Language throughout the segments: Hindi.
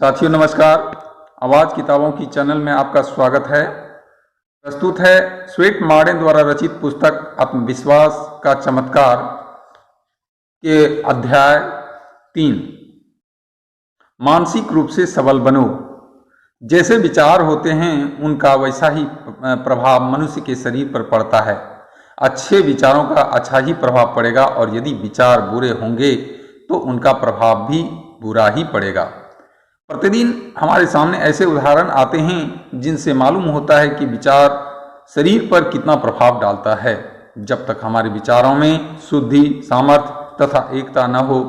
साथियों नमस्कार। आवाज़ किताबों की चैनल में आपका स्वागत है। प्रस्तुत है स्वेट मार्डेन द्वारा रचित पुस्तक आत्मविश्वास का चमत्कार के अध्याय 3 मानसिक रूप से सबल बनो। जैसे विचार होते हैं उनका वैसा ही प्रभाव मनुष्य के शरीर पर पड़ता है। अच्छे विचारों का अच्छा ही प्रभाव पड़ेगा और यदि विचार बुरे होंगे तो उनका प्रभाव भी बुरा ही पड़ेगा। प्रतिदिन हमारे सामने ऐसे उदाहरण आते हैं जिनसे मालूम होता है कि विचार शरीर पर कितना प्रभाव डालता है। जब तक हमारे विचारों में शुद्धि, सामर्थ्य तथा एकता न हो,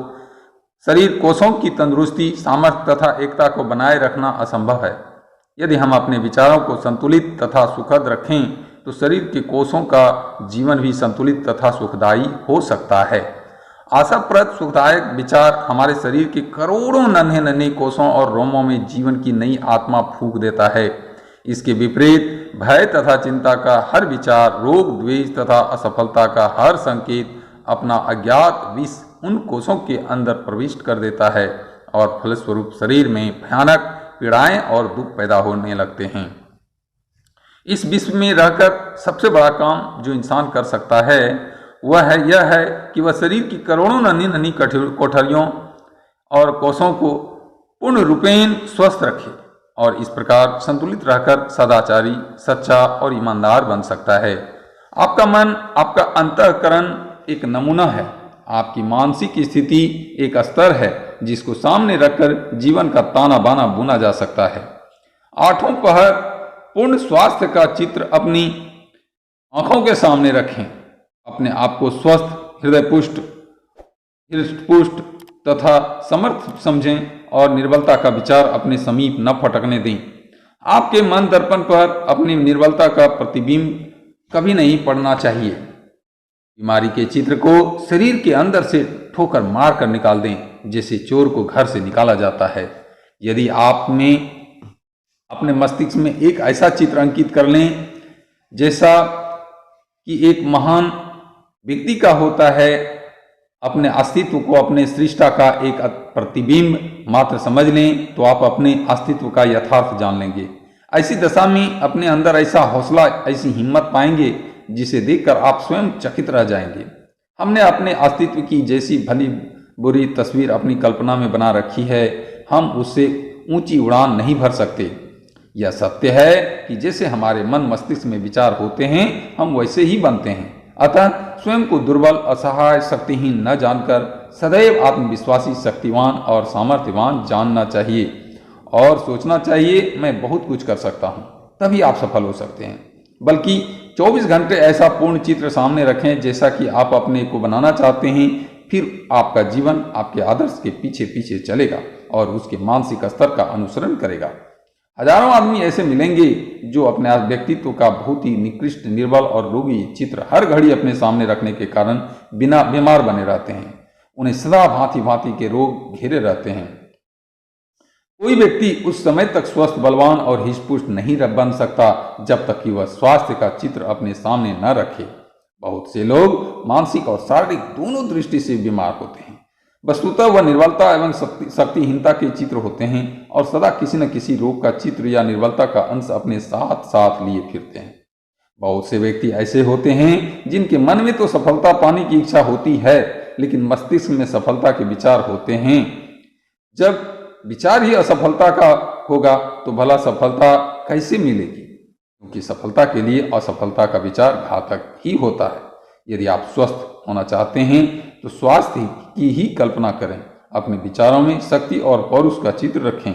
शरीर कोषों की तंदुरुस्ती, सामर्थ्य तथा एकता को बनाए रखना असंभव है। यदि हम अपने विचारों को संतुलित तथा सुखद रखें तो शरीर के कोषों का जीवन भी संतुलित तथा सुखदायी हो सकता है। आशाप्रद सुखदायक विचार हमारे शरीर के करोड़ों नन्हे नन्हे कोषों और रोमों में जीवन की नई आत्मा फूंक देता है। इसके विपरीत भय तथा चिंता का हर विचार, रोग, द्वेष तथा असफलता का हर संकेत अपना अज्ञात विष उन कोषों के अंदर प्रविष्ट कर देता है और फलस्वरूप शरीर में भयानक पीड़ाएं और दुख पैदा होने लगते हैं। इस विश्व में रहकर सबसे बड़ा काम जो इंसान कर सकता है यह है कि वह शरीर की करोड़ों नन्ही नन्ही कोठरियों और कोषों को पूर्ण रूपेण स्वस्थ रखे और इस प्रकार संतुलित रहकर सदाचारी, सच्चा और ईमानदार बन सकता है। आपका मन, आपका अंतःकरण एक नमूना है। आपकी मानसिक स्थिति एक स्तर है जिसको सामने रखकर जीवन का ताना बाना बुना जा सकता है। आठों पहर पूर्ण स्वास्थ्य का चित्र अपनी आंखों के सामने रखें। अपने आप को स्वस्थ, हृष्टपुष्ट तथा समर्थ समझें और निर्बलता का विचार अपने समीप न फटकने दें। आपके मन दर्पण पर अपनी निर्बलता का प्रतिबिंब कभी नहीं पड़ना चाहिए। बीमारी के चित्र को शरीर के अंदर से ठोकर मार कर निकाल दें, जैसे चोर को घर से निकाला जाता है। यदि आप में अपने मस्तिष्क में एक ऐसा चित्र अंकित कर लें जैसा कि एक महान व्यक्ति का होता है, अपने अस्तित्व को अपने सृष्टा का एक प्रतिबिंब मात्र समझ लें तो आप अपने अस्तित्व का यथार्थ जान लेंगे। ऐसी दशा में अपने अंदर ऐसा हौसला, ऐसी हिम्मत पाएंगे जिसे देखकर आप स्वयं चकित रह जाएंगे। हमने अपने अस्तित्व की जैसी भली बुरी तस्वीर अपनी कल्पना में बना रखी है, हम उससे ऊंची उड़ान नहीं भर सकते। यह सत्य है कि जैसे हमारे मन मस्तिष्क में विचार होते हैं हम वैसे ही बनते हैं। अतः स्वयं को दुर्बल, असहाय, शक्तिहीन न जानकर सदैव आत्मविश्वासी, शक्तिवान और सामर्थ्यवान जानना चाहिए और सोचना चाहिए मैं बहुत कुछ कर सकता हूँ। तभी आप सफल हो सकते हैं। बल्कि 24 घंटे ऐसा पूर्ण चित्र सामने रखें जैसा कि आप अपने को बनाना चाहते हैं। फिर आपका जीवन आपके आदर्श के पीछे पीछे चलेगा और उसके मानसिक स्तर का अनुसरण करेगा। हजारों आदमी ऐसे मिलेंगे जो अपने व्यक्तित्व का बहुत ही निकृष्ट, निर्बल और रोगी चित्र हर घड़ी अपने सामने रखने के कारण बिना बीमार बने रहते हैं। उन्हें सदा भांति भांति के रोग घेरे रहते हैं। कोई व्यक्ति उस समय तक स्वस्थ, बलवान और हृष्टपुष्ट नहीं बन सकता जब तक कि वह स्वास्थ्य का चित्र अपने सामने न रखे। बहुत से लोग मानसिक और शारीरिक दोनों दृष्टि से बीमार होते हैं। वस्तुतः वह निर्बलता एवं शक्तिहीनता के चित्र होते हैं और सदा किसी न किसी रोग का चित्र या निर्बलता का अंश अपने साथ साथ लिए फिरते हैं। बहुत से व्यक्ति ऐसे होते हैं जिनके मन में तो सफलता पाने की इच्छा होती है, लेकिन मस्तिष्क में सफलता के विचार होते हैं। जब विचार ही असफलता का होगा तो भला सफलता कैसे मिलेगी? क्योंकि सफलता के लिए असफलता का विचार घातक ही होता है। यदि आप स्वस्थ होना चाहते हैं तो स्वास्थ्य की ही कल्पना करें। अपने विचारों में शक्ति और पौरुष का चित्र रखें।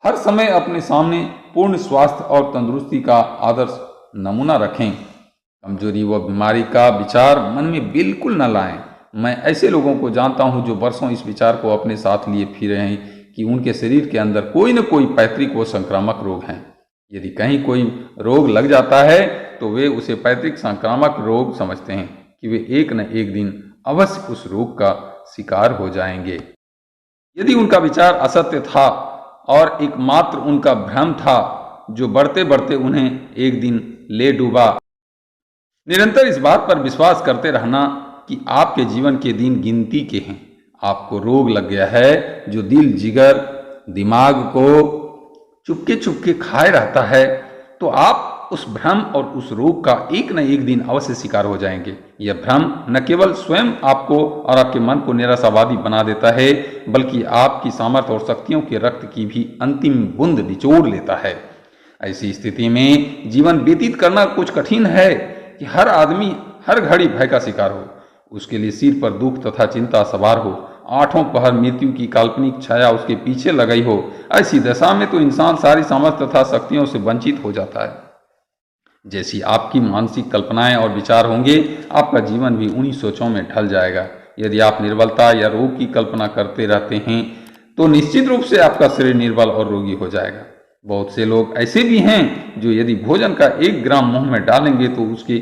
हर समय अपने सामने पूर्ण स्वास्थ्य और तंदुरुस्ती का आदर्श नमूना रखें। कमजोरी व बीमारी का विचार मन में बिल्कुल न लाएं। मैं ऐसे लोगों को जानता हूं जो वर्षों इस विचार को अपने साथ लिए फिरे हैं कि उनके शरीर के अंदर कोई न कोई पैतृक व संक्रामक रोग हैं। यदि कहीं कोई रोग लग जाता है तो वे उसे पैतृक संक्रामक रोग समझते हैं कि वे एक न एक दिन अवश्य उस रोग का शिकार हो जाएंगे। यदि उनका विचार असत्य था और एकमात्र उनका भ्रम था जो बढ़ते बढ़ते उन्हें एक दिन ले डूबा, निरंतर इस बात पर विश्वास करते रहना कि आपके जीवन के दिन गिनती के हैं। आपको रोग लग गया है जो दिल, जिगर दिमाग को चुपके चुपके खाए रहता है तो आप उस भ्रम और उस रोग का एक न एक दिन अवश्य शिकार हो जाएंगे। यह भ्रम न केवल स्वयं आपको और आपके मन को निराशावादी बना देता है, बल्कि आपकी सामर्थ्य और शक्तियों के रक्त की भी अंतिम बूंद निचोड़ लेता है। ऐसी स्थिति में जीवन व्यतीत करना कुछ कठिन है कि हर आदमी हर घड़ी भय का शिकार हो, उसके लिए सिर पर दुख तथा चिंता सवार हो, आठों पहर मृत्यु की काल्पनिक छाया उसके पीछे लगाई हो। ऐसी दशा में तो इंसान सारी सामर्थ्य तथा शक्तियों से वंचित हो जाता है। जैसी आपकी मानसिक कल्पनाएं और विचार होंगे, आपका जीवन भी उन्हीं सोचों में ढल जाएगा। यदि आप निर्बलता या रोग की कल्पना करते रहते हैं तो निश्चित रूप से आपका शरीर निर्बल और रोगी हो जाएगा। बहुत से लोग ऐसे भी हैं जो यदि भोजन का 1 ग्राम मुंह में डालेंगे तो उसके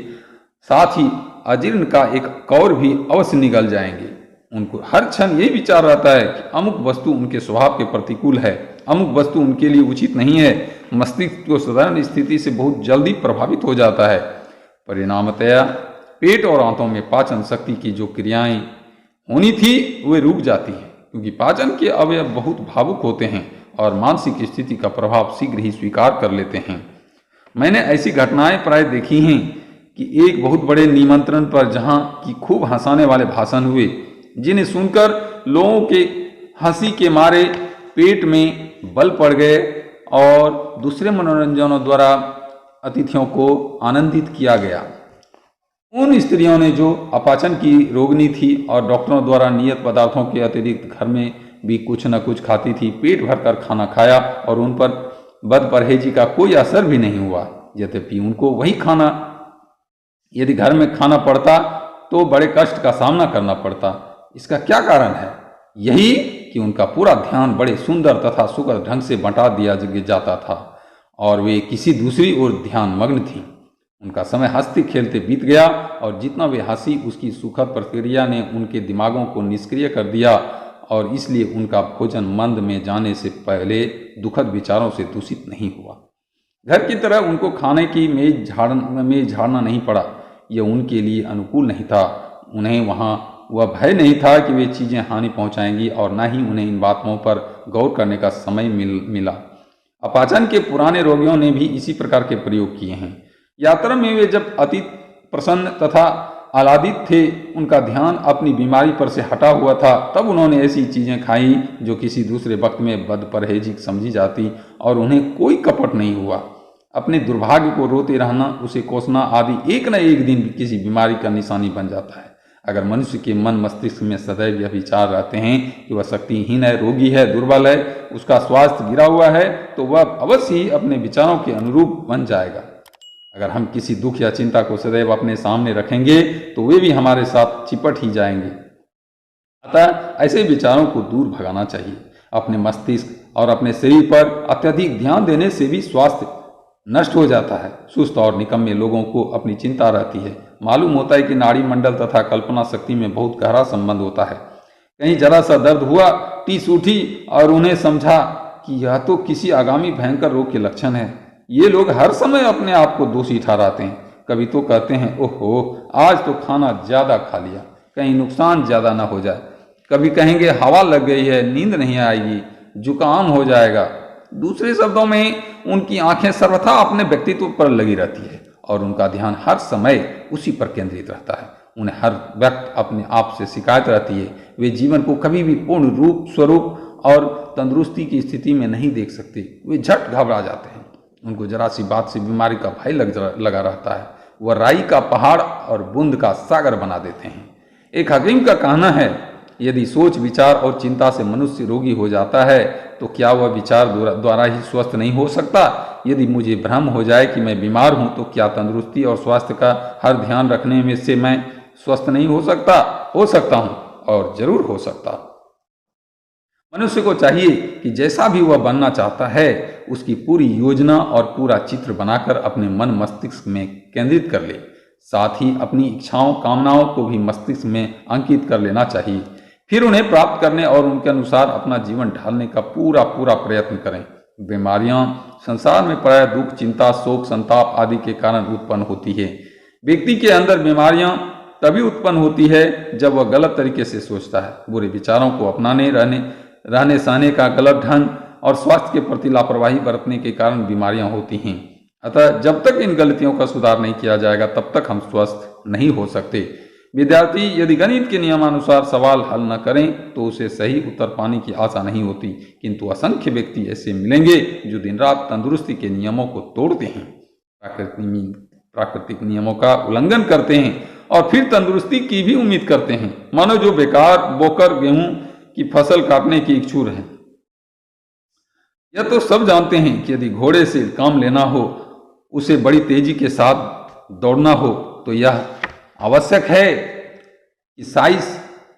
साथ ही अजीर्ण का एक कौर भी अवश्य निगल जाएंगे। उनको हर क्षण यही विचार रहता है कि अमुक वस्तु उनके स्वभाव के प्रतिकूल है, अमुक वस्तु उनके लिए उचित नहीं है। मस्तिष्क को साधारण स्थिति से बहुत जल्दी प्रभावित हो जाता है। परिणामतया पेट और आंतों में पाचन शक्ति की जो क्रियाएं होनी थी वे रुक जाती हैं, क्योंकि पाचन के अवयव बहुत भावुक होते हैं और मानसिक स्थिति का प्रभाव शीघ्र ही स्वीकार कर लेते हैं। मैंने ऐसी घटनाएं प्राय देखी हैं कि एक बहुत बड़े निमंत्रण पर जहां की खूब हंसाने वाले भाषण हुए, जिन्हें सुनकर लोगों के हंसी के मारे पेट में बल पड़ गए और दूसरे मनोरंजनों द्वारा अतिथियों को आनंदित किया गया। उन स्त्रियों ने जो अपाचन की रोगिणी थी और डॉक्टरों द्वारा नियत पदार्थों के अतिरिक्त घर में भी कुछ न कुछ खाती थी, पेट भरकर खाना खाया और उन पर बद परहेजी का कोई असर भी नहीं हुआ। यद्यपि उनको वही खाना यदि घर में खाना पड़ता तो बड़े कष्ट का सामना करना पड़ता। इसका क्या कारण है? यही कि उनका पूरा ध्यान बड़े सुंदर तथा सुखद ढंग से बंटा दिया जाता था और वे किसी दूसरी ओर ध्यान मग्न थी। उनका समय हंसते खेलते बीत गया और जितना वे हंसी उसकी सुखद प्रतिक्रिया ने उनके दिमागों को निष्क्रिय कर दिया और इसलिए उनका भोजन मंद में जाने से पहले दुखद विचारों से दूषित नहीं हुआ। घर की तरह उनको खाने की मेज झाड़ना नहीं पड़ा। यह उनके लिए अनुकूल नहीं था। उन्हें वहाँ वह भय नहीं था कि वे चीज़ें हानि पहुँचाएंगी और न ही उन्हें इन बातों पर गौर करने का समय मिला। अपाचन के पुराने रोगियों ने भी इसी प्रकार के प्रयोग किए हैं। यात्रा में वे जब अति प्रसन्न तथा आह्लादित थे, उनका ध्यान अपनी बीमारी पर से हटा हुआ था, तब उन्होंने ऐसी चीज़ें खाई जो किसी दूसरे वक्त में बदपरहेजी समझी जाती और उन्हें कोई कपट नहीं हुआ। अपने दुर्भाग्य को रोते रहना, उसे कोसना आदि एक न एक दिन किसी बीमारी का निशानी बन जाता है। अगर मनुष्य के मन मस्तिष्क में सदैव यह विचार रहते हैं कि वह शक्तिहीन है, रोगी है, दुर्बल है, उसका स्वास्थ्य गिरा हुआ है, तो वह अवश्य ही अपने विचारों के अनुरूप बन जाएगा। अगर हम किसी दुख या चिंता को सदैव अपने सामने रखेंगे तो वे भी हमारे साथ चिपट ही जाएंगे। अतः ऐसे विचारों को दूर भगाना चाहिए। अपने मस्तिष्क और अपने शरीर पर अत्यधिक ध्यान देने से भी स्वास्थ्य नष्ट हो जाता है। सुस्त और निकम्मे लोगों को अपनी चिंता रहती है। मालूम होता है कि नाड़ी मंडल तथा कल्पना शक्ति में बहुत गहरा संबंध होता है। कहीं जरा सा दर्द हुआ, टीस उठी और उन्हें समझा कि यह तो किसी आगामी भयंकर रोग के लक्षण है। ये लोग हर समय अपने आप को दोषी ठहराते हैं। कभी तो कहते हैं, ओहो आज तो खाना ज़्यादा खा लिया, कहीं नुकसान ज़्यादा ना हो जाए। कभी कहेंगे हवा लग गई है, नींद नहीं आएगी, जुकाम हो जाएगा। दूसरे शब्दों में उनकी आंखें सर्वथा अपने व्यक्तित्व पर लगी रहती है और उनका ध्यान हर समय उसी पर केंद्रित रहता है। उन्हें हर वक्त अपने आप से शिकायत रहती है। वे जीवन को कभी भी पूर्ण रूप स्वरूप और तंदुरुस्ती की स्थिति में नहीं देख सकते। वे झट घबरा जाते हैं। उनको जरा सी बात से बीमारी का भय लगा रहता है। वह राई का पहाड़ और बूंद का सागर बना देते हैं। एक हकीम का कहना है, यदि सोच विचार और चिंता से मनुष्य रोगी हो जाता है तो क्या वह विचार द्वारा ही स्वस्थ नहीं हो सकता? यदि मुझे भ्रम हो जाए कि मैं बीमार हूं तो क्या तंदुरुस्ती और स्वास्थ्य का हर ध्यान रखने में से मैं स्वस्थ नहीं हो सकता? हो सकता हूं और जरूर हो सकता। मनुष्य को चाहिए कि जैसा भी वह बनना चाहता है उसकी पूरी योजना और पूरा चित्र बनाकर अपने मन मस्तिष्क में केंद्रित कर ले। साथ ही अपनी इच्छाओं कामनाओं को भी मस्तिष्क में अंकित कर लेना चाहिए। फिर उन्हें प्राप्त करने और उनके अनुसार अपना जीवन ढालने का पूरा प्रयत्न करें। बीमारियां संसार में प्राय दुख, चिंता, शोक, संताप आदि के कारण उत्पन्न होती है। व्यक्ति के अंदर बीमारियां तभी उत्पन्न होती है जब वह गलत तरीके से सोचता है। बुरे विचारों को अपनाने रहने सहने का गलत ढंग और स्वास्थ्य के प्रति लापरवाही बरतने के कारण बीमारियां होती हैं। अतः जब तक इन गलतियों का सुधार नहीं किया जाएगा तब तक हम स्वस्थ नहीं हो सकते। विद्यार्थी यदि गणित के नियमानुसार सवाल हल न करें तो उसे सही उत्तर पाने की आशा नहीं होती, किंतु असंख्य व्यक्ति ऐसे मिलेंगे जो दिन रात तंदुरुस्ती के नियमों को तोड़ते हैं, प्राकृतिक नियमों का उल्लंघन करते हैं और फिर तंदुरुस्ती की भी उम्मीद करते हैं, मानो जो बेकार बोकर गेहूं की फसल काटने की इच्छुक हैं। यह तो सब जानते हैं कि यदि घोड़े से काम लेना हो, उसे बड़ी तेजी के साथ दौड़ना हो, तो यह आवश्यक है कि साइस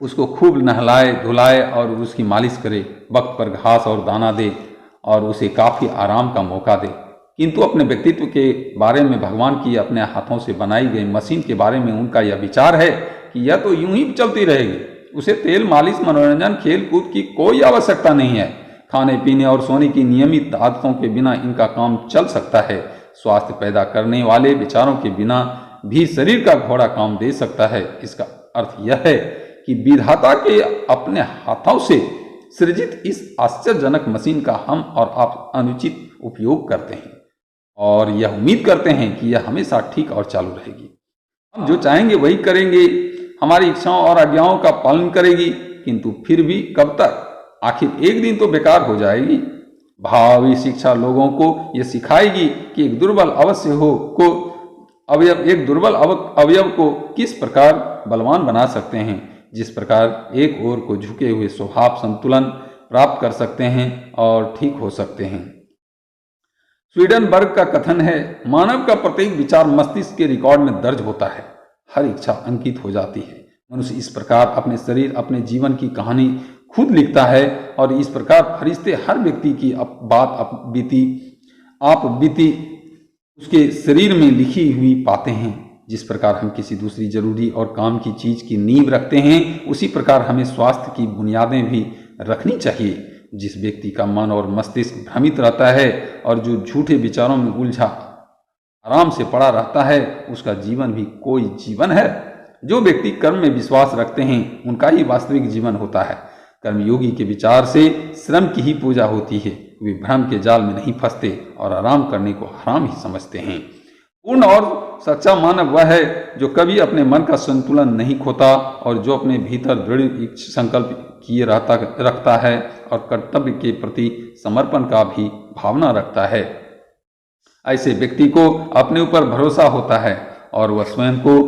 उसको खूब नहलाए धुलाए और उसकी मालिश करे, वक्त पर घास और दाना दे और उसे काफ़ी आराम का मौका दे। किंतु अपने व्यक्तित्व के बारे में भगवान की अपने हाथों से बनाई गई मशीन के बारे में उनका यह विचार है कि यह तो यूं ही चलती रहेगी, उसे तेल मालिश मनोरंजन खेल कूद की कोई आवश्यकता नहीं है। खाने पीने और सोने की नियमित आदतों के बिना इनका काम चल सकता है। स्वास्थ्य पैदा करने वाले विचारों के बिना भी शरीर का घोड़ा काम दे सकता है। इसका अर्थ यह है कि विधाता के अपने हाथों से सृजित इस आश्चर्यजनक मशीन का हम और आप अनुचित उपयोग करते हैं और यह उम्मीद करते हैं कि यह हमेशा ठीक और चालू रहेगी। हम जो चाहेंगे वही करेंगे, हमारी इच्छाओं और आज्ञाओं का पालन करेगी, किंतु फिर भी कब तक? आखिर एक दिन तो बेकार हो जाएगी। भावी शिक्षा लोगों को यह सिखाएगी कि एक दुर्बल अवयव को किस प्रकार बलवान बना सकते हैं, जिस प्रकार एक ओर को झुके हुए स्वभाव संतुलन प्राप्त कर सकते हैं और ठीक हो सकते हैं। स्वीडनबर्ग का कथन है, मानव का प्रत्येक विचार मस्तिष्क के रिकॉर्ड में दर्ज होता है, हर इच्छा अंकित हो जाती है। मनुष्य इस प्रकार अपने शरीर अपने जीवन की कहानी खुद लिखता है और इस प्रकार फरिश्ते हर व्यक्ति की आप बीती उसके शरीर में लिखी हुई पाते हैं। जिस प्रकार हम किसी दूसरी जरूरी और काम की चीज की नींव रखते हैं, उसी प्रकार हमें स्वास्थ्य की बुनियादें भी रखनी चाहिए। जिस व्यक्ति का मन और मस्तिष्क भ्रमित रहता है और जो झूठे विचारों में उलझा आराम से पड़ा रहता है, उसका जीवन भी कोई जीवन है। जो व्यक्ति कर्म में विश्वास रखते हैं, उनका ही वास्तविक जीवन होता है। कर्मयोगी के विचार से श्रम की ही पूजा होती है। वे भ्रम के जाल में नहीं फंसते और आराम करने को हराम ही समझते हैं। पूर्ण और सच्चा मानव वह है जो कभी अपने मन का संतुलन नहीं खोता और जो अपने भीतर दृढ़ संकल्प किए रखता है और कर्तव्य के प्रति समर्पण का भी भावना रखता है। ऐसे व्यक्ति को अपने ऊपर भरोसा होता है और वह स्वयं को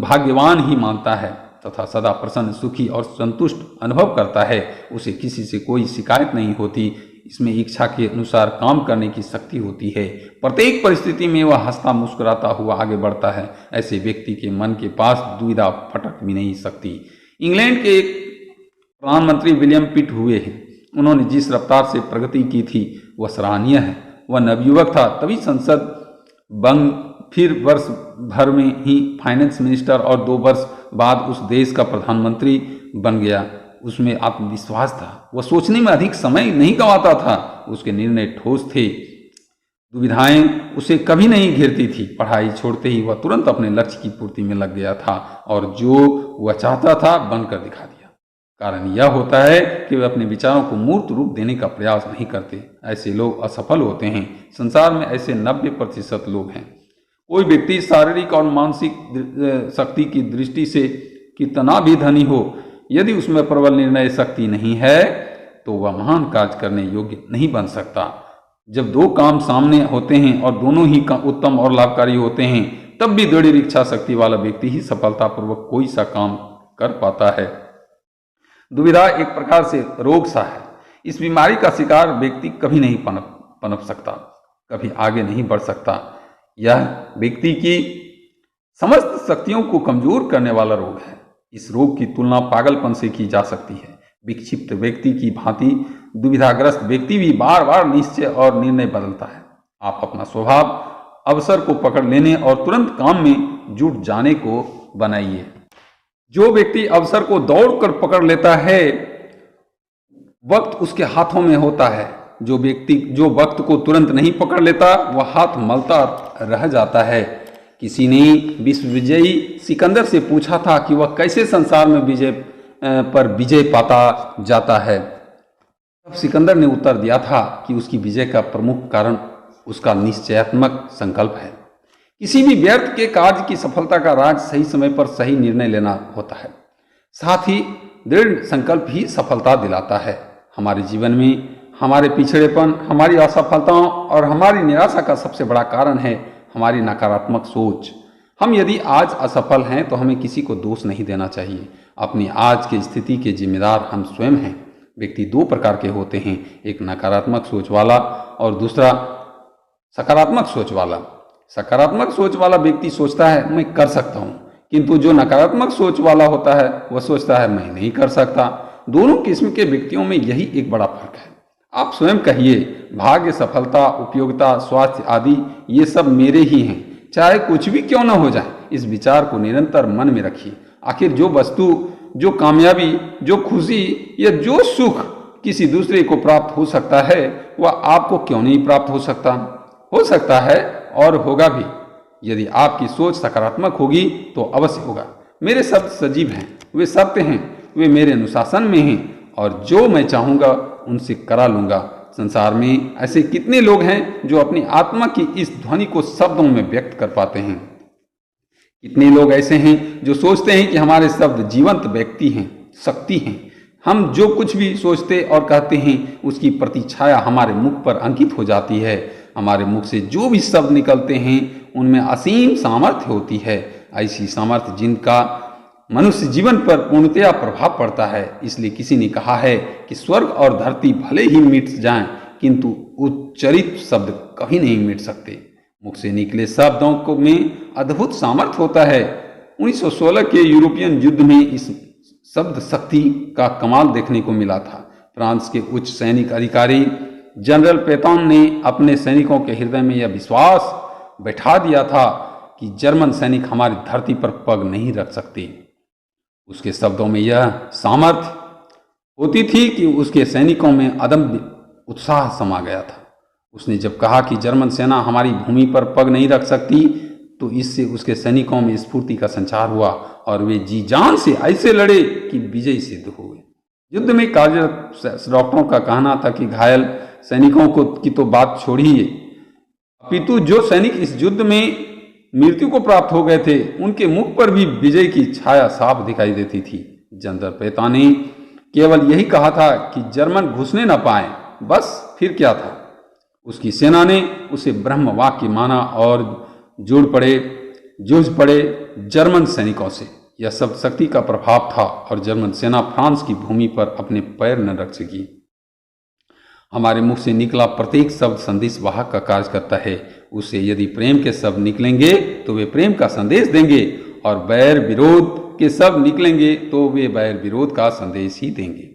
भाग्यवान ही मानता है तथा सदा प्रसन्न, सुखी और संतुष्ट अनुभव करता है। उसे किसी से कोई शिकायत नहीं होती। इसमें इच्छा के अनुसार काम करने की शक्ति होती है। प्रत्येक परिस्थिति में वह हंसता मुस्कुराता हुआ आगे बढ़ता है। ऐसे व्यक्ति के मन के पास दुविधा फटक भी नहीं सकती। इंग्लैंड के एक प्रधानमंत्री विलियम पिट हुए हैं। उन्होंने जिस रफ्तार से प्रगति की थी वह सराहनीय है। वह नवयुवक था, तभी संसद बंग, फिर वर्ष भर में ही फाइनेंस मिनिस्टर और 2 वर्ष बाद उस देश का प्रधानमंत्री बन गया। उसमें आत्मविश्वास था, वह सोचने में अधिक समय नहीं गंवाता था। उसके निर्णय ठोस थे, दुविधाएं उसे कभी नहीं घेरती थी। पढ़ाई छोड़ते ही वह तुरंत अपने लक्ष्य की पूर्ति में लग गया था और जो वह चाहता था बनकर दिखा दिया। कारण यह होता है कि वे अपने विचारों को मूर्त रूप देने का प्रयास नहीं करते। ऐसे लोग असफल होते हैं। संसार में ऐसे 90% लोग हैं। कोई व्यक्ति शारीरिक और मानसिक शक्ति की दृष्टि से कितना भी धनी हो, यदि उसमें प्रबल निर्णय शक्ति नहीं है तो वह महान कार्य करने योग्य नहीं बन सकता। जब 2 काम सामने होते हैं और दोनों ही उत्तम और लाभकारी होते हैं, तब भी दृढ़ इच्छा शक्ति वाला व्यक्ति ही सफलतापूर्वक कोई सा काम कर पाता है। दुविधा एक प्रकार से रोग सा है। इस बीमारी का शिकार व्यक्ति कभी नहीं पनप सकता, कभी आगे नहीं बढ़ सकता। यह व्यक्ति की समस्त शक्तियों को कमजोर करने वाला रोग है। इस रोग की तुलना पागलपन से की जा सकती है। विक्षिप्त व्यक्ति की भांति दुविधाग्रस्त व्यक्ति भी बार बार निश्चय और निर्णय बदलता है। आप अपना स्वभाव अवसर को पकड़ लेने और तुरंत काम में जुट जाने को बनाइए। जो व्यक्ति अवसर को दौड़कर पकड़ लेता है, वक्त उसके हाथों में होता है। जो व्यक्ति जो वक्त को तुरंत नहीं पकड़ लेता, वह हाथ मलता रह जाता है। किसी ने विश्व विजयी सिकंदर से पूछा था कि वह कैसे संसार में विजय पाता जाता है। तब सिकंदर ने उत्तर दिया था कि उसकी विजय का प्रमुख कारण उसका निश्चयात्मक संकल्प है। किसी भी व्यर्थ के कार्य की सफलता का राज सही समय पर सही निर्णय लेना होता है। साथ ही दृढ़ संकल्प ही सफलता दिलाता है। हमारे जीवन में हमारे पिछड़ेपन, हमारी असफलताओं और हमारी निराशा का सबसे बड़ा कारण है हमारी नकारात्मक सोच। हम यदि आज असफल हैं तो हमें किसी को दोष नहीं देना चाहिए। अपनी आज की स्थिति के जिम्मेदार हम स्वयं हैं। व्यक्ति दो प्रकार के होते हैं, एक नकारात्मक सोच वाला और दूसरा सकारात्मक सोच वाला। सकारात्मक सोच वाला व्यक्ति सोचता है मैं कर सकता हूँ, किंतु जो नकारात्मक सोच वाला होता है वह सोचता है मैं नहीं कर सकता। दोनों किस्म के व्यक्तियों में यही एक बड़ा फर्क है। आप स्वयं कहिए, भाग्य, सफलता, उपयोगिता, स्वास्थ्य आदि ये सब मेरे ही हैं, चाहे कुछ भी क्यों न हो जाए। इस विचार को निरंतर मन में रखिए। आखिर जो वस्तु, जो कामयाबी, जो खुशी या जो सुख किसी दूसरे को प्राप्त हो सकता है वह आपको क्यों नहीं प्राप्त हो सकता? हो सकता है और होगा भी। यदि आपकी सोच सकारात्मक होगी तो अवश्य होगा। मेरे शब्द सजीव हैं, वे सत्य हैं, वे मेरे अनुशासन में हैं और जो मैं चाहूँगा उनसे करा लूँगा। संसार में ऐसे कितने लोग हैं जो अपनी आत्मा की इस ध्वनि को शब्दों में व्यक्त कर पाते हैं? कितने लोग ऐसे हैं जो सोचते हैं कि हमारे शब्द जीवंत व्यक्ति हैं, शक्ति हैं। हम जो कुछ भी सोचते और कहते हैं उसकी प्रतिछाया हमारे मुख पर अंकित हो जाती है। हमारे मुख से जो भी शब्द निकलते हैं उनमें असीम सामर्थ्य होती है, ऐसी सामर्थ्य जिनका मनुष्य जीवन पर पूर्णतया प्रभाव पड़ता है। इसलिए किसी ने कहा है कि स्वर्ग और धरती भले ही मिट जाएं, किंतु उच्चरित शब्द कभी नहीं मिट सकते। मुख से निकले शब्दों को में अद्भुत सामर्थ्य होता है। 1916 के यूरोपियन युद्ध में इस शब्द शक्ति का कमाल देखने को मिला था। फ्रांस के उच्च सैनिक अधिकारी जनरल पेतौन ने अपने सैनिकों के हृदय में यह विश्वास बैठा दिया था कि जर्मन सैनिक हमारी धरती पर पग नहीं रख सकते। उसके शब्दों में यह सामर्थ्य होती थी कि उसके सैनिकों में अदम्य उत्साह समा गया था। उसने जब कहा कि जर्मन सेना हमारी भूमि पर पग नहीं रख सकती तो इससे उसके सैनिकों में स्फूर्ति का संचार हुआ और वे जी जान से ऐसे लड़े कि विजयी सिद्ध हो गए। युद्ध में कार्यरत डॉक्टरों का कहना था कि घायल सैनिकों को की तो बात छोड़िए, अपितु जो सैनिक इस युद्ध में मृत्यु को प्राप्त हो गए थे उनके मुख पर भी विजय की छाया साफ दिखाई देती थी। जनरल पेतौन ने केवल यही कहा था कि जर्मन घुसने न पाए, बस फिर क्या था। उसकी सेना ने उसे ब्रह्म वाक्य माना और जूझ पड़े जर्मन सैनिकों से। यह सब शक्ति का प्रभाव था और जर्मन सेना फ्रांस की भूमि पर अपने पैर न रख सकी। हमारे मुख से निकला प्रत्येक शब्द संदेश वाहक का कार्य करता है। उससे यदि प्रेम के शब्द निकलेंगे तो वे प्रेम का संदेश देंगे और बैर विरोध के शब्द निकलेंगे तो वे बैर विरोध का संदेश ही देंगे।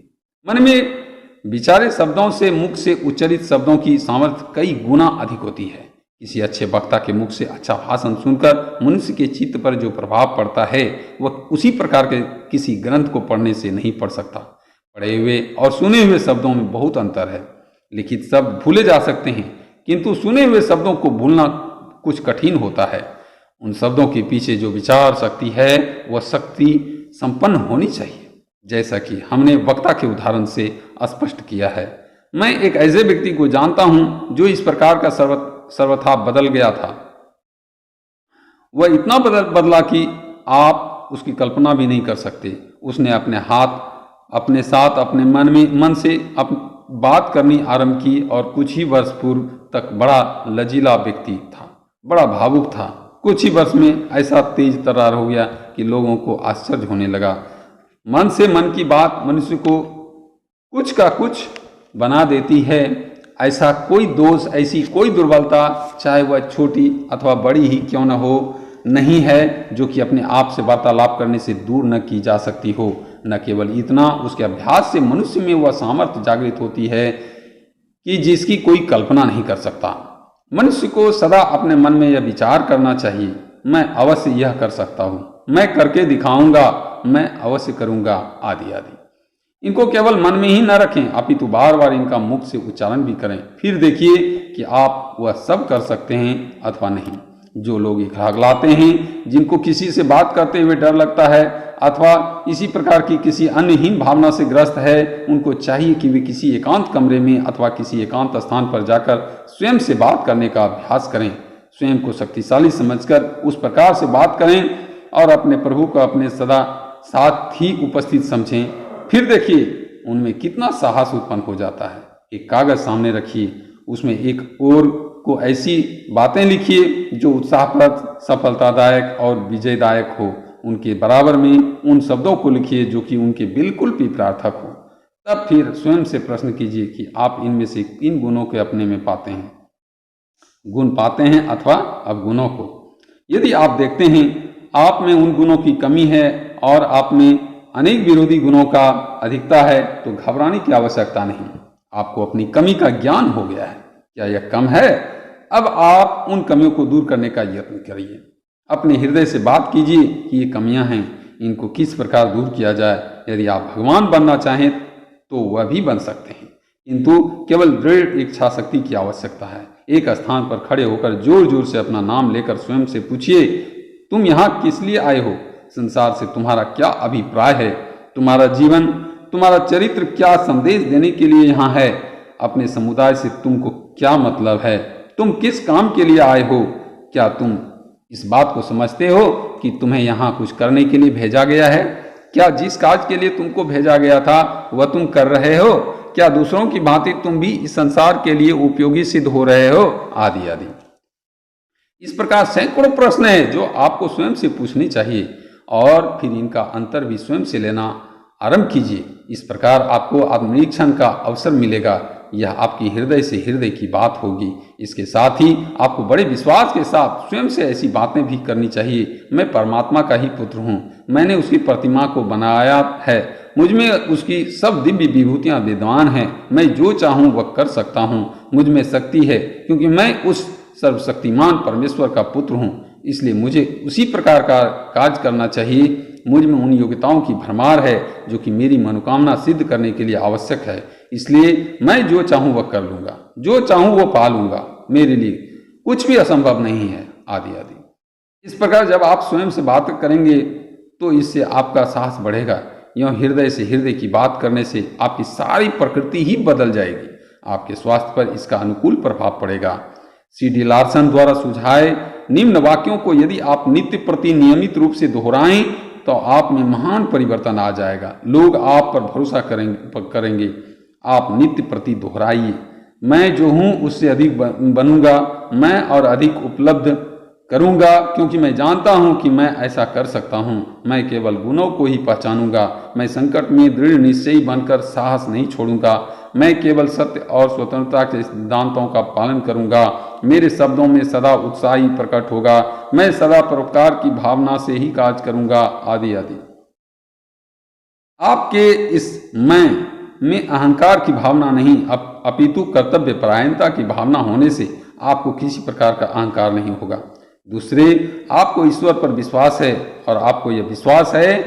मन में विचारे शब्दों से मुख से उच्चरित शब्दों की सामर्थ्य कई गुना अधिक होती है। किसी अच्छे वक्ता के मुख से अच्छा भाषण सुनकर मनुष्य के चित्त पर जो प्रभाव पड़ता है वह उसी प्रकार के किसी ग्रंथ को पढ़ने से नहीं पड़ सकता। पढ़े हुए और सुने हुए शब्दों में बहुत अंतर है। लिखित शब्द भूले जा सकते हैं, किंतु सुने हुए शब्दों को भूलना कुछ कठिन होता है। उन शब्दों के पीछे जो विचार शक्ति है वह शक्ति संपन्न होनी चाहिए, जैसा कि हमने वक्ता के उदाहरण से स्पष्ट किया है। मैं एक ऐसे व्यक्ति को जानता हूं जो इस प्रकार का सर्वथा बदल गया था। वह इतना बदला कि आप उसकी कल्पना भी नहीं कर सकते। उसने अपने साथ अपने मन से बात करनी आरंभ की और कुछ ही वर्ष पूर्व तक बड़ा लचीला व्यक्ति था, बड़ा भावुक था। कुछ ही वर्ष में ऐसा तेज तर्रार हो गया कि लोगों को आश्चर्य होने लगा। मन से मन की बात मनुष्य को कुछ का कुछ बना देती है। ऐसा कोई दोष, ऐसी कोई दुर्बलता, चाहे वह छोटी अथवा बड़ी ही क्यों न हो, नहीं है जो कि अपने आप से वार्तालाप करने से दूर न की जा सकती हो। न केवल इतना, उसके अभ्यास से मनुष्य में वह सामर्थ्य जागृत होती है कि जिसकी कोई कल्पना नहीं कर सकता। मनुष्य को सदा अपने मन में यह विचार करना चाहिए, मैं अवश्य यह कर सकता हूँ, मैं करके दिखाऊंगा, मैं अवश्य करूंगा, आदि आदि। इनको केवल मन में ही न रखें, अपितु बार बार इनका मुख से उच्चारण भी करें। फिर देखिए कि आप वह सब कर सकते हैं अथवा नहीं। जो लोग इखलाते हैं, जिनको किसी से बात करते हुए डर लगता है अथवा इसी प्रकार की किसी अन्यहीन भावना से ग्रस्त है, उनको चाहिए कि वे किसी एकांत कमरे में अथवा किसी एकांत स्थान पर जाकर स्वयं से बात करने का अभ्यास करें। स्वयं को शक्तिशाली समझकर उस प्रकार से बात करें और अपने प्रभु को अपने सदा साथ ही उपस्थित समझें। फिर देखिए उनमें कितना साहस उत्पन्न हो जाता है। एक कागज सामने रखिए, उसमें एक ओर को ऐसी बातें लिखिए जो उत्साहप्रद, सफलतादायक और विजयदायक हो। उनके बराबर में उन शब्दों को लिखिए जो कि उनके बिल्कुल विपरीत हो। तब फिर स्वयं से प्रश्न कीजिए कि आप इनमें से किन गुणों के अपने में पाते हैं, गुण पाते हैं अथवा अवगुणों को। यदि आप देखते हैं आप में उन गुणों की कमी है और आप में अनेक विरोधी गुणों का अधिकता है, तो घबराने की आवश्यकता नहीं। आपको अपनी कमी का ज्ञान हो गया है। क्या यह कम है? अब आप उन कमियों को दूर करने का यत्न करिए। अपने हृदय से बात कीजिए कि ये कमियां हैं, इनको किस प्रकार दूर किया जाए। यदि आप भगवान बनना चाहें तो वह भी बन सकते हैं, किंतु केवल दृढ़ इच्छा शक्ति की आवश्यकता है। एक स्थान पर खड़े होकर जोर जोर से अपना नाम लेकर स्वयं से पूछिए, तुम यहाँ किस लिए आए हो? संसार से तुम्हारा क्या अभिप्राय है? तुम्हारा जीवन, तुम्हारा चरित्र क्या संदेश देने के लिए यहाँ है? अपने समुदाय से तुमको क्या मतलब है? तुम किस काम के लिए आए हो? क्या तुम इस बात को समझते हो कि तुम्हें यहाँ कुछ करने के लिए भेजा गया है? क्या जिस काज के लिए तुमको भेजा गया था वह तुम कर रहे हो? क्या दूसरों की भांति तुम भी इस संसार के लिए उपयोगी सिद्ध हो रहे हो? आदि आदि। इस प्रकार सैकड़ों प्रश्न हैं जो आपको स्वयं से पूछनी चाहिए और फिर इनका अंतर भी स्वयं से लेना आरंभ कीजिए। इस प्रकार आपको आत्मनिरीक्षण का अवसर मिलेगा। यह आपकी हृदय से हृदय की बात होगी। इसके साथ ही आपको बड़े विश्वास के साथ स्वयं से ऐसी बातें भी करनी चाहिए। मैं परमात्मा का ही पुत्र हूँ, मैंने उसकी प्रतिमा को बनाया है, मुझ में उसकी सब दिव्य विभूतियाँ विद्यमान हैं, मैं जो चाहूँ वह कर सकता हूँ, मुझ में शक्ति है क्योंकि मैं उस सर्वशक्तिमान परमेश्वर का पुत्र हूँ, इसलिए मुझे उसी प्रकार का कार्य करना चाहिए। मुझ में उन योग्यताओं की भरमार है जो कि मेरी मनोकामना सिद्ध करने के लिए आवश्यक है, इसलिए मैं जो चाहूँ वह कर लूँगा, जो चाहूँ वह पा लूँगा, मेरे लिए कुछ भी असंभव नहीं है, आदि आदि। इस प्रकार जब आप स्वयं से बात करेंगे तो इससे आपका साहस बढ़ेगा। यूँ हृदय से हृदय की बात करने से आपकी सारी प्रकृति ही बदल जाएगी। आपके स्वास्थ्य पर इसका अनुकूल प्रभाव पड़ेगा। C.D. लार्सन द्वारा सुझाए निम्न वाक्यों को यदि आप नित्य प्रति नियमित रूप से दोहराएं तो आप में महान परिवर्तन आ जाएगा। लोग आप पर भरोसा करेंगे। आप नित्य प्रति दोहराइए, मैं जो हूँ उससे अधिक बनूंगा, मैं और अधिक उपलब्ध करूंगा क्योंकि मैं जानता हूँ कि मैं ऐसा कर सकता हूँ। मैं केवल गुणों को ही पहचानूंगा। मैं संकट में दृढ़ निश्चयी बनकर साहस नहीं छोड़ूंगा। मैं केवल सत्य और स्वतंत्रता के सिद्धांतों का पालन करूंगा। मेरे शब्दों में सदा उत्साही प्रकट होगा। मैं सदा परोपकार की भावना से ही कार्य करूंगा, आदि आदि। आपके इस मैं में अहंकार की भावना नहीं अपितु कर्तव्य परायणता की भावना होने से आपको किसी प्रकार का अहंकार नहीं होगा। दूसरे, आपको ईश्वर पर विश्वास है और आपको यह विश्वास है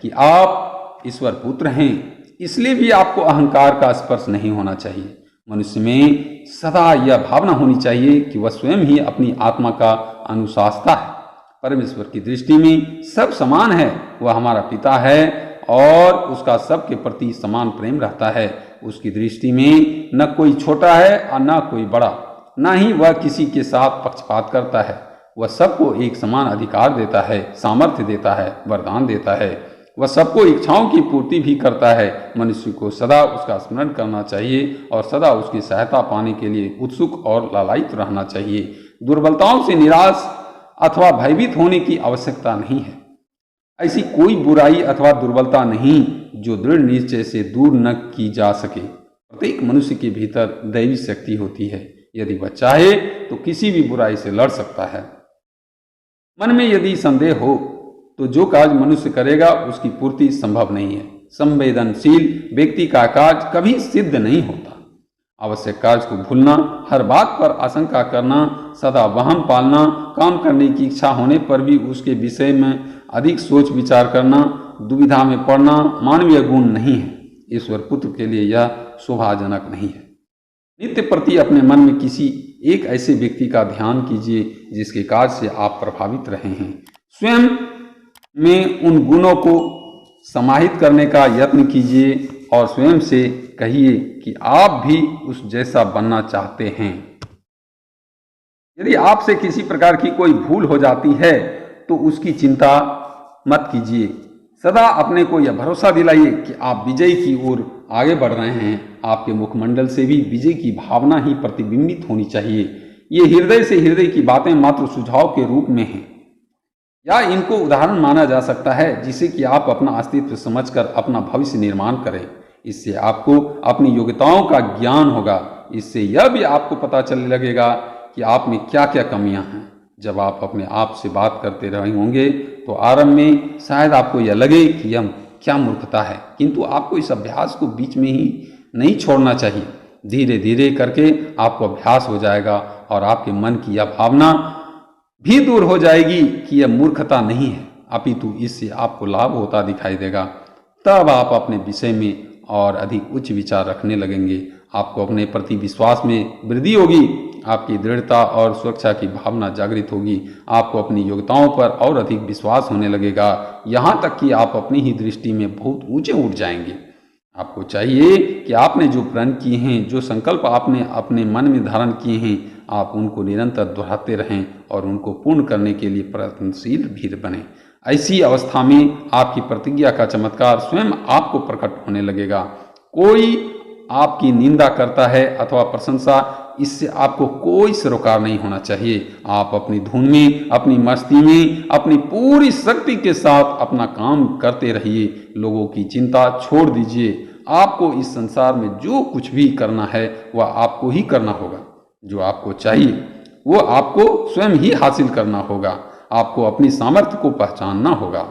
कि आप ईश्वर पुत्र हैं, इसलिए भी आपको अहंकार का स्पर्श नहीं होना चाहिए। मनुष्य में सदा यह भावना होनी चाहिए कि वह स्वयं ही अपनी आत्मा का अनुशासता है। परमेश्वर की दृष्टि में सब समान है। वह हमारा पिता है और उसका सबके प्रति समान प्रेम रहता है। उसकी दृष्टि में न कोई छोटा है और न कोई बड़ा, न ही वह किसी के साथ पक्षपात करता है। वह सबको एक समान अधिकार देता है, सामर्थ्य देता है, वरदान देता है। वह सबको इच्छाओं की पूर्ति भी करता है। मनुष्य को सदा उसका स्मरण करना चाहिए और सदा उसकी सहायता पाने के लिए उत्सुक और लालायित रहना चाहिए। दुर्बलताओं से निराश अथवा भयभीत होने की आवश्यकता नहीं है। ऐसी कोई बुराई अथवा दुर्बलता नहीं जो दृढ़ निश्चय से दूर न की जा सके। प्रत्येक मनुष्य के भीतर दैवी शक्ति होती है। यदि वह चाहे तो किसी भी बुराई से लड़ सकता है। मन में यदि संदेह हो तो जो कार्य मनुष्य करेगा उसकी पूर्ति संभव नहीं है। संवेदनशील व्यक्ति का कार्य कभी सिद्ध नहीं होता। आवश्यक कार्य को भूलना, हर बात पर आशंका करना, सदा वहम पालना, काम करने की इच्छा होने पर भी उसके विषय में अधिक सोच विचार करना, दुविधा में पड़ना मानवीय गुण नहीं है। ईश्वर पुत्र के लिए यह शोभाजनक नहीं है। नित्य प्रति अपने मन में किसी एक ऐसे व्यक्ति का ध्यान कीजिए जिसके कार्य से आप प्रभावित रहे हैं। स्वयं में उन गुणों को समाहित करने का यत्न कीजिए और स्वयं से कहिए कि आप भी उस जैसा बनना चाहते हैं। यदि आपसे किसी प्रकार की कोई भूल हो जाती है तो उसकी चिंता मत कीजिए। सदा अपने को यह भरोसा दिलाइए कि आप विजय की ओर आगे बढ़ रहे हैं। आपके मुखमंडल से भी विजय की भावना ही प्रतिबिंबित होनी चाहिए। ये हृदय से हृदय की बातें मात्र सुझाव के रूप में हैं, या इनको उदाहरण माना जा सकता है जिसे कि आप अपना अस्तित्व समझकर अपना भविष्य निर्माण करें। इससे आपको अपनी योग्यताओं का ज्ञान होगा। इससे यह भी आपको पता चलने लगेगा कि आप में क्या क्या कमियां हैं। जब आप अपने आप से बात करते रहे होंगे तो आरंभ में शायद आपको यह लगे कि यह क्या मूर्खता है, किंतु आपको इस अभ्यास को बीच में ही नहीं छोड़ना चाहिए। धीरे धीरे करके आपको अभ्यास हो जाएगा और आपके मन की यह भावना भी दूर हो जाएगी कि यह मूर्खता नहीं है, अपितु इससे आपको लाभ होता दिखाई देगा। तब आप अपने विषय में और अधिक उच्च विचार रखने लगेंगे। आपको अपने प्रति विश्वास में वृद्धि होगी। आपकी दृढ़ता और सुरक्षा की भावना जागृत होगी। आपको अपनी योग्यताओं पर और अधिक विश्वास होने लगेगा, यहाँ तक कि आप अपनी ही दृष्टि में बहुत ऊंचे उठ जाएंगे। आपको चाहिए कि आपने जो प्रण किए हैं, जो संकल्प आपने अपने मन में धारण किए हैं, आप उनको निरंतर दोहराते रहें और उनको पूर्ण करने के लिए प्रयत्नशील भी बने। ऐसी अवस्था में आपकी प्रतिज्ञा का चमत्कार स्वयं आपको प्रकट होने लगेगा। कोई आपकी निंदा करता है अथवा प्रशंसा, इससे आपको कोई सरोकार नहीं होना चाहिए। आप अपनी धुन में, अपनी मस्ती में, अपनी पूरी शक्ति के साथ अपना काम करते रहिए। लोगों की चिंता छोड़ दीजिए। आपको इस संसार में जो कुछ भी करना है वह आपको ही करना होगा। जो आपको चाहिए वो आपको स्वयं ही हासिल करना होगा। आपको अपनी सामर्थ्य को पहचानना होगा।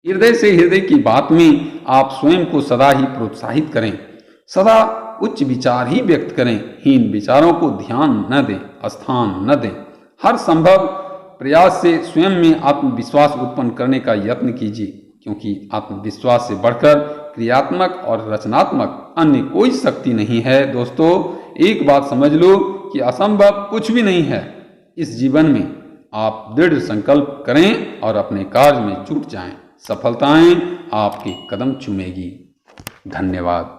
हृदय से हृदय की बात में आप स्वयं को सदा ही प्रोत्साहित करें। सदा उच्च विचार ही व्यक्त करें। हीन विचारों को ध्यान न दें, स्थान न दें। हर संभव प्रयास से स्वयं में आत्मविश्वास उत्पन्न करने का यत्न कीजिए, क्योंकि आत्मविश्वास से बढ़कर क्रियात्मक और रचनात्मक अन्य कोई शक्ति नहीं है। दोस्तों, एक बात समझ लो कि असंभव कुछ भी नहीं है। इस जीवन में आप दृढ़ संकल्प करें और अपने कार्य में जुट जाएं। सफलताएं आपके कदम चूमेगी। धन्यवाद।